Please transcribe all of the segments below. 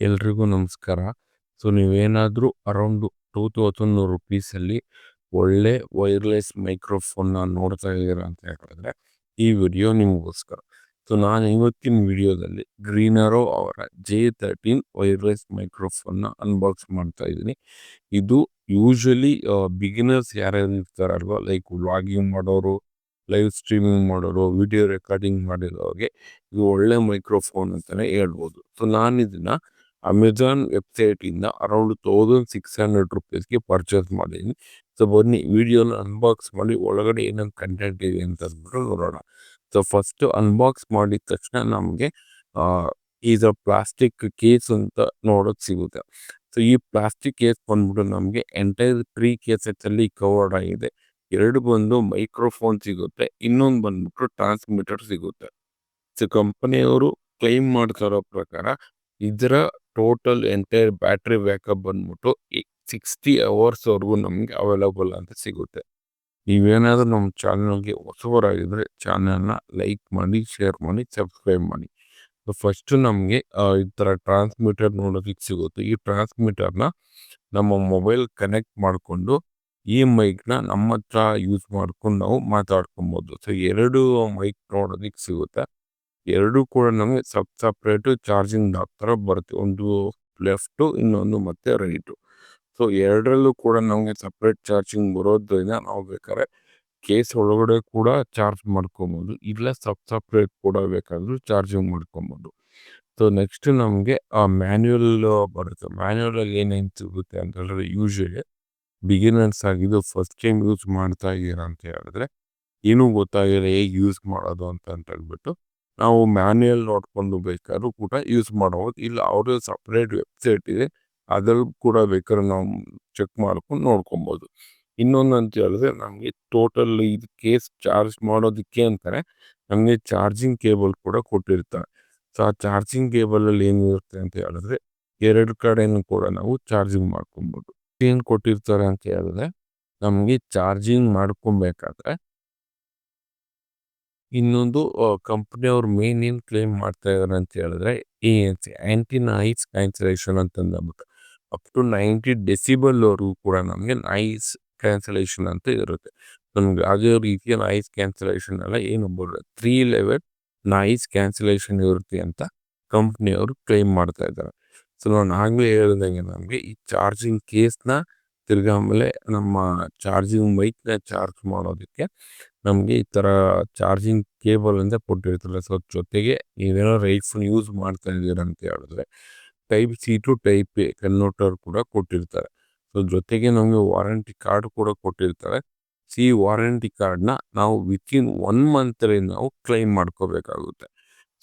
ಎಲ್ರಿಗೂ ನಮಸ್ಕಾರ. ಸೊ ನೀವೇನಾದರೂ ಅರೌಂಡ್ 2000 ರುಪೀಸಲ್ಲಿ ಒಳ್ಳೆ ವೈರ್ಲೆಸ್ ಮೈಕ್ರೋಫೋನ್ನ ನೋಡ್ತಾ ಇದ್ದೀರಾ ಅಂತ ಹೇಳಿದ್ರೆ ಈ ವಿಡಿಯೋ ನಿಮಗೋಸ್ಕರ. ಸೊ ನಾನು ಇವತ್ತಿನ ವಿಡಿಯೋದಲ್ಲಿ ಗ್ರೀನರೋ ಅವರ J13 ವೈರ್ಲೆಸ್ ಮೈಕ್ರೋಫೋನ್ನ ಅನ್ಬಾಕ್ಸ್ ಮಾಡ್ತಾ ಇದ್ದೀನಿ. ಇದು ಯೂಶಲಿ ಬಿಗಿನರ್ಸ್ ಯಾರ್ಯಾರು ಇರ್ತಾರಲ್ವ, ಲೈಕ್ ವ್ಲಾಗಿಂಗ್ ಮಾಡೋರು, ಲೈವ್ ಸ್ಟ್ರೀಮಿಂಗ್ ಮಾಡೋರು, ವಿಡಿಯೋ ರೆಕಾರ್ಡಿಂಗ್ ಮಾಡಿರೋರಿಗೆ ಇದು ಒಳ್ಳೆ ಮೈಕ್ರೋಫೋನ್ ಅಂತಲೇ ಹೇಳ್ಬೋದು. ಸೊ ನಾನು ಇದನ್ನು ಅಮೆಝಾನ್ ವೆಬ್ಸೈಟಿಂದ ಅರೌಂಡ್ 1600 ರುಪೀಸ್ಗೆ ಪರ್ಚೇಸ್ ಮಾಡಿದ್ದೀನಿ. ಸೊ ಬನ್ನಿ ವಿಡಿಯೋನ ಅನ್ಬಾಕ್ಸ್ ಮಾಡಿ ಒಳಗಡೆ ಏನೇನು ಕಂಟೆಂಟ್ ಇದೆ ಅಂತ ಅಂದ್ಬಿಟ್ಟು ನೋಡೋಣ. ಸೊ ಫಸ್ಟ್ ಅನ್ಬಾಕ್ಸ್ ಮಾಡಿದ ತಕ್ಷಣ ನಮಗೆ ಇದು ಪ್ಲಾಸ್ಟಿಕ್ ಕೇಸ್ ಅಂತ ನೋಡೋಕೆ ಸಿಗುತ್ತೆ. ಸೊ ಈ ಪ್ಲಾಸ್ಟಿಕ್ ಕೇಸ್ ಬಂದ್ಬಿಟ್ಟು ನಮಗೆ ಎಂಟೈರ್ 3 ಕೇಸಲ್ಲಿ ಕವರ್ಡ್ ಆಗಿದೆ. ಎರಡು ಬಂದು ಮೈಕ್ರೋಫೋನ್ ಸಿಗುತ್ತೆ, ಇನ್ನೊಂದು ಬಂದ್ಬಿಟ್ಟು ಟ್ರಾನ್ಸ್ಮಿಟರ್ ಸಿಗುತ್ತೆ. ಸೊ ಕಂಪನಿಯವರು ಕ್ಲೈಮ್ ಮಾಡ್ತಿರೋ ಪ್ರಕಾರ ಇದರ ಟೋಟಲ್ ಎಂಟೈರ್ ಬ್ಯಾಟ್ರಿ ಬ್ಯಾಕಪ್ ಬಂದ್ಬಿಟ್ಟು 60 ಅವರ್ಸ್ವರೆಗೂ ನಮಗೆ ಅವೈಲಬಲ್ ಅಂತ ಸಿಗುತ್ತೆ. ನೀವೇನಾದರೂ ನಮ್ಮ ಚಾನಲ್ಗೆ ಹೊಸಬರಾಗಿದ್ದರೆ ಚಾನಲ್ನ ಲೈಕ್ ಮಾಡಿ, ಶೇರ್ ಮಾಡಿ, ಸಬ್ಸ್ಕ್ರೈಬ್ ಮಾಡಿ. ಫಸ್ಟು ನಮಗೆ ಈ ಥರ ಟ್ರಾನ್ಸ್ಮಿಟರ್ ನೋಡೋದಕ್ಕೆ ಸಿಗುತ್ತೆ. ಈ ಟ್ರಾನ್ಸ್ಮಿಟರ್ನ ನಮ್ಮ ಮೊಬೈಲ್ ಕನೆಕ್ಟ್ ಮಾಡಿಕೊಂಡು ಈ ಮೈಕ್ನ ನಮ್ಮ ಹತ್ರ ಯೂಸ್ ಮಾಡ್ಕೊಂಡು ನಾವು ಮಾತಾಡ್ಕೊಬೋದು. ಸೊ ಎರಡು ಮೈಕ್ ನೋಡೋದಕ್ಕೆ ಸಿಗುತ್ತೆ. ಎರಡು ಕೂಡ ನಮಗೆ ಸಪ್ರೇಟು ಚಾರ್ಜಿಂಗ್ ಡಾಕ್ ಥರ ಬರುತ್ತೆ. ಒಂದು ಲೆಫ್ಟು, ಇನ್ನೊಂದು ಮತ್ತೆ ರೈಟು. ಸೊ ಎರಡರಲ್ಲೂ ಕೂಡ ನಮಗೆ ಸಪ್ರೇಟ್ ಚಾರ್ಜಿಂಗ್ ಬರೋದ್ರಿಂದ ನಾವು ಬೇಕಾದ್ರೆ ಕೇಸ್ ಒಳಗಡೆ ಕೂಡ ಚಾರ್ಜ್ ಮಾಡ್ಕೊಬೋದು, ಇಲ್ಲ ಸಪ್ರೇಟ್ ಕೂಡ ಬೇಕಾದರೂ ಚಾರ್ಜಿಂಗ್ ಮಾಡ್ಕೊಬೋದು. ಸೊ ನೆಕ್ಸ್ಟ್ ನಮಗೆ ಮ್ಯಾನ್ಯುಯಲ್ ಬರುತ್ತೆ. ಮ್ಯಾನ್ಯುಯಲಲ್ಲಿ ಏನೇನು ಸಿಗುತ್ತೆ ಅಂತ ಹೇಳಿದ್ರೆ, ಯೂಶಲಿ ಬಿಗಿನರ್ಸ್ ಆಗಿದ್ದು ಫಸ್ಟ್ ಟೈಮ್ ಯೂಸ್ ಮಾಡ್ತಾ ಇದ್ದೀರಾ ಅಂತ ಹೇಳಿದ್ರೆ ಏನೂ ಗೊತ್ತಾಗಿಲ್ಲ ಹೇಗೆ ಯೂಸ್ ಮಾಡೋದು ಅಂತ ಹೇಳ್ಬಿಟ್ಟು ನಾವು ಮ್ಯಾನ್ಯುಯಲ್ ನೋಡ್ಕೊಂಡು ಬೇಕಾದ್ರೂ ಕೂಡ ಯೂಸ್ ಮಾಡ್ಬೋದು. ಇಲ್ಲ ಅವ್ರದ್ದು ಸಪ್ರೇಟ್ ವೆಬ್ಸೈಟ್ ಇದೆ, ಅದ್ರಲ್ಲಿ ಕೂಡ ಬೇಕಾದ್ರೆ ನಾವು ಚೆಕ್ ಮಾಡ್ಕೊಂಡು ನೋಡ್ಕೊಬೋದು. ಇನ್ನೊಂದು ಅಂತ ಹೇಳಿದ್ರೆ, ನಮಗೆ ಟೋಟಲ್ ಇದು ಕೇಸ್ ಚಾರ್ಜ್ ಮಾಡೋದಕ್ಕೆ ಅಂತಾರೆ ನಮಗೆ ಚಾರ್ಜಿಂಗ್ ಕೇಬಲ್ ಕೂಡ ಕೊಟ್ಟಿರ್ತಾರೆ. ಸೊ ಆ ಚಾರ್ಜಿಂಗ್ ಕೇಬಲಲ್ಲಿ ಏನಿರುತ್ತೆ ಅಂತ ಹೇಳಿದ್ರೆ ಎರಡು ಕಡೆನೂ ಕೂಡ ನಾವು ಚಾರ್ಜಿಂಗ್ ಮಾಡ್ಕೊಬೋದು. ಏನು ಕೊಟ್ಟಿರ್ತಾರೆ ಅಂತ ಹೇಳಿದ್ರೆ, ನಮಗೆ ಚಾರ್ಜಿಂಗ್ ಮಾಡ್ಕೊಬೇಕಾದ್ರೆ ಇನ್ನೊಂದು ಕಂಪ್ನಿಯವ್ರು ಮೇನ್ ಏನು ಕ್ಲೇಮ್ ಮಾಡ್ತಾ ಇದ್ದಾರೆ ಅಂತ ಹೇಳಿದ್ರೆ, ANC ಆ್ಯಂಟಿ ನಾಯ್ಸ್ ಕ್ಯಾನ್ಸಲೇಷನ್ ಅಂತಂದ್ಬಿಟ್ಟು ಅಪ್ ಟು 90 ಡೆಸಿಬಲ್ವರೆಗೂ ಕೂಡ ನಮಗೆ ನಾಯ್ಸ್ ಕ್ಯಾನ್ಸಲೇಷನ್ ಅಂತ ಇರುತ್ತೆ. ನಮ್ಗೆ ಯಾವುದೇ ರೀತಿಯ ನಾಯ್ಸ್ ಕ್ಯಾನ್ಸಲೇಷನ್ ಎಲ್ಲ ಏನು ಬರುತ್ತೆ, 3 ಲೆವೆಲ್ ನಾಯ್ಸ್ ಕ್ಯಾನ್ಸಲೇಷನ್ ಇರುತ್ತೆ ಅಂತ ಕಂಪ್ನಿಯವರು ಕ್ಲೇಮ್ ಮಾಡ್ತಾ ಇದ್ದಾರೆ. ಸೊ ನಾನು ಆಗಲೇ ಹೇಳ್ದಂಗೆ ನಮಗೆ ಈ ಚಾರ್ಜಿಂಗ್ ಕೇಸ್ನ ತಿರ್ಗಿ ಆಮೇಲೆ ನಮ್ಮ ಚಾರ್ಜಿಂಗ್ ಮೈಕ್ನ ಚಾರ್ಜ್ ಮಾಡೋದಕ್ಕೆ ನಮಗೆ ಈ ಥರ ಚಾರ್ಜಿಂಗ್ ಕೇಬಲ್ ಅಂತ ಕೊಟ್ಟಿರ್ತಾರೆ. ಸೊ ಜೊತೆಗೆ ನೀವೇನೋ ರೈಫೋನ್ ಯೂಸ್ ಮಾಡ್ತಾ ಇದ್ದೀರ ಅಂತ ಹೇಳಿದ್ರೆ type C to type A converter ಕೂಡ ಕೊಟ್ಟಿರ್ತಾರೆ. ಸೊ ಜೊತೆಗೆ ನಮಗೆ ವಾರಂಟಿ ಕಾರ್ಡ್ ಕೂಡ ಕೊಟ್ಟಿರ್ತಾರೆ. ಈ ವಾರಂಟಿ ಕಾರ್ಡ್ನ ನಾವು ವಿತಿನ್ 1 ಮಂತಲ್ಲಿ ನಾವು ಕ್ಲೈಮ್ ಮಾಡ್ಕೋಬೇಕಾಗುತ್ತೆ.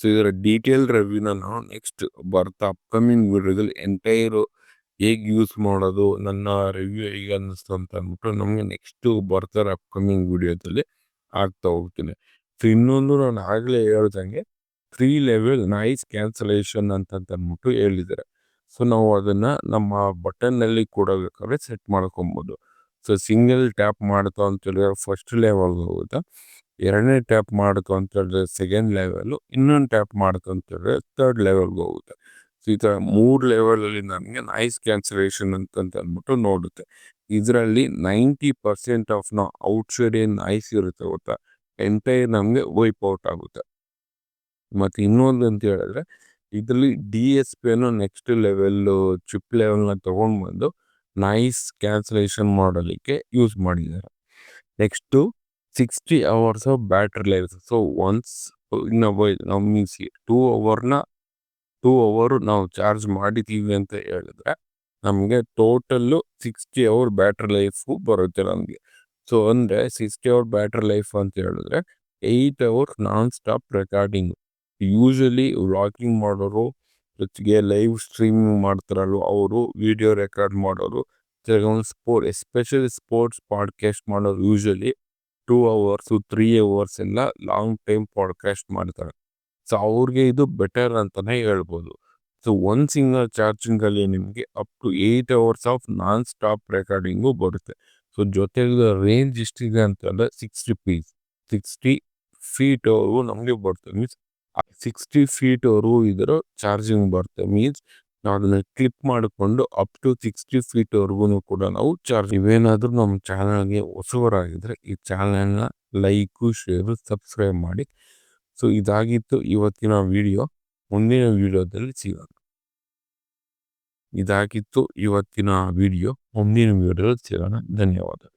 ಸೊ ಇದರ ಡೀಟೇಲ್ ರಿವ್ಯೂನ ನಾವು ನೆಕ್ಸ್ಟ್ ಬರ್ತಾ ಅಪ್ಕಮಿಂಗ್ ವಿಡಿಯೋದಲ್ಲಿ ಎಂಟೈರು ಹೇಗೆ ಯೂಸ್ ಮಾಡೋದು, ನನ್ನ ರಿವ್ಯೂ ಹೇಗೆ ಅನ್ನಿಸ್ತು ಅಂತ ಅಂದ್ಬಿಟ್ಟು ನಮಗೆ ನೆಕ್ಸ್ಟು ಬರ್ತಾರೆ ಅಪ್ಕಮಿಂಗ್ ವಿಡಿಯೋದಲ್ಲಿ ಆಗ್ತಾ ಹೋಗ್ತೀನಿ. ಸೊ ಇನ್ನೊಂದು ನಾನು ಆಗಲೇ ಹೇಳ್ದಂಗೆ 3 ಲೆವೆಲ್ ನಾಯ್ಸ್ ಕ್ಯಾನ್ಸಲೇಷನ್ ಅಂತಂದ್ಬಿಟ್ಟು ಹೇಳಿದ್ದಾರೆ. ಸೊ ನಾವು ಅದನ್ನು ನಮ್ಮ ಬಟನ್ನಲ್ಲಿ ಕೂಡ ಬೇಕಾದ್ರೆ ಸೆಟ್ ಮಾಡ್ಕೊಬೋದು. ಸೊ ಸಿಂಗಲ್ ಟ್ಯಾಪ್ ಮಾಡ್ತು ಅಂತ ಹೇಳಿದ್ರೆ ಫಸ್ಟ್ ಲೆವೆಲ್ಗೆ ಹೋಗುತ್ತೆ, ಎರಡನೇ ಟ್ಯಾಪ್ ಮಾಡ್ತು ಅಂತ ಹೇಳಿದ್ರೆ ಸೆಕೆಂಡ್ ಲೆವೆಲು, ಇನ್ನೊಂದು ಟ್ಯಾಪ್ ಮಾಡ್ತು ಅಂತ ಹೇಳಿದ್ರೆ ಥರ್ಡ್ ಲೆವೆಲ್ಗೆ ಹೋಗುತ್ತೆ. ಸೊ ಈ ಥರ 3 ಲೆವೆಲಲ್ಲಿ ನಮಗೆ ನಾಯ್ಸ್ ಕ್ಯಾನ್ಸಲೇಷನ್ ಅಂದ್ಬಿಟ್ಟು ನೋಡುತ್ತೆ. ಇದರಲ್ಲಿ 90% ಆಫ್ ನಾವು ಔಟ್ಸೈಡ್ ಏನು ನಾಯ್ಸ್ ಇರುತ್ತೆ ಗೊತ್ತಾ, ಎಂಟೈರ್ ನಮಗೆ ವೈಪ್ ಔಟ್ ಆಗುತ್ತೆ. ಮತ್ತು ಇನ್ನೊಂದು ಅಂತ ಹೇಳಿದ್ರೆ ಇದರಲ್ಲಿ DSP ನೆಕ್ಸ್ಟ್ ಲೆವೆಲ್ಲು ಚಿಪ್ ಲೆವೆಲ್ನ ತೊಗೊಂಡ್ಬಂದು ನಾಯ್ಸ್ ಕ್ಯಾನ್ಸಲೇಷನ್ ಮಾಡೋದಕ್ಕೆ ಯೂಸ್ ಮಾಡಿದ್ದಾರೆ. Next 60 hours of battery life. So once ನಾವು ಮೀನ್ಸ್ 2 ಅವರು ನಾವು ಚಾರ್ಜ್ ಮಾಡಿದ್ದೀವಿ ಅಂತ ಹೇಳಿದ್ರೆ ನಮಗೆ ಟೋಟಲ್ಲು 60 ಅವರ್ ಬ್ಯಾಟ್ರಿ ಲೈಫು ಬರುತ್ತೆ ನಮಗೆ. ಸೊ ಅಂದರೆ 60 ಅವರ್ ಬ್ಯಾಟ್ರಿ ಲೈಫ್ ಅಂತ ಹೇಳಿದ್ರೆ 8 hours non stop recording. Usually vlogging ಮಾಡೋರು, ಜೊತೆಗೆ ಲೈವ್ ಸ್ಟ್ರೀಮಿಂಗ್ ಮಾಡ್ತಾರಲ್ವ ಅವರು, ವಿಡಿಯೋ ರೆಕಾರ್ಡ್ ಮಾಡೋರು, ಎಸ್ಪೆಷಲಿ ಸ್ಪೋರ್ಟ್ಸ್ ಪಾಡ್ಕಾಸ್ಟ್ ಮಾಡೋರು ಯೂಶಲಿ 2 ಅವರ್ಸು 3 ಅವರ್ಸ್ ಎಲ್ಲ ಲಾಂಗ್ ಟೈಮ್ ಪಾಡ್ಕಾಸ್ಟ್ ಮಾಡ್ತಾರೆ. ಸೊ ಅವ್ರಿಗೆ ಇದು ಬೆಟರ್ ಅಂತಲೇ ಹೇಳ್ಬೋದು. ಸೊ ಒಂದು ಸಿಂಗಲ್ ಚಾರ್ಜಿಂಗಲ್ಲಿ ನಿಮಗೆ up to 8 hours of non stop recording ಬರುತ್ತೆ. ಸೊ ಜೊತೆಗೆ ರೇಂಜ್ ಎಷ್ಟಿದೆ ಅಂತಂದರೆ 60 ಫೀಟ್ವರೆಗೂ ನಮಗೆ ಬರುತ್ತೆ. ಮೀನ್ಸ್ 60 ಫೀಟ್ವರೆಗೂ ಇದರ ಚಾರ್ಜಿಂಗ್ ಬರುತ್ತೆ. ಮೀನ್ಸ್ ನಾವು ಅದನ್ನ ಕ್ಲಿಕ್ ಮಾಡಿಕೊಂಡು ಅಪ್ ಟು 60 ಫೀಟ್ ವರೆಗೂ ಕೂಡ ನಾವು ಚಾರ್ಜ್. ಇವೇನಾದ್ರೂ ನಮ್ಮ ಚಾನಲ್ಗೆ ಹೊಸಬರಾಗಿದ್ರೆ ಈ ಚಾನಲ್ನ ಲೈಕು, ಶೇರು, ಸಬ್ಸ್ಕ್ರೈಬ್ ಮಾಡಿ. ಸೊ ಇದಾಗಿತ್ತು ಇವತ್ತಿನ ವಿಡಿಯೋ. ಮುಂದಿನ ವಿಡಿಯೋದಲ್ಲಿ ಸಿಗೋಣ. ಧನ್ಯವಾದ.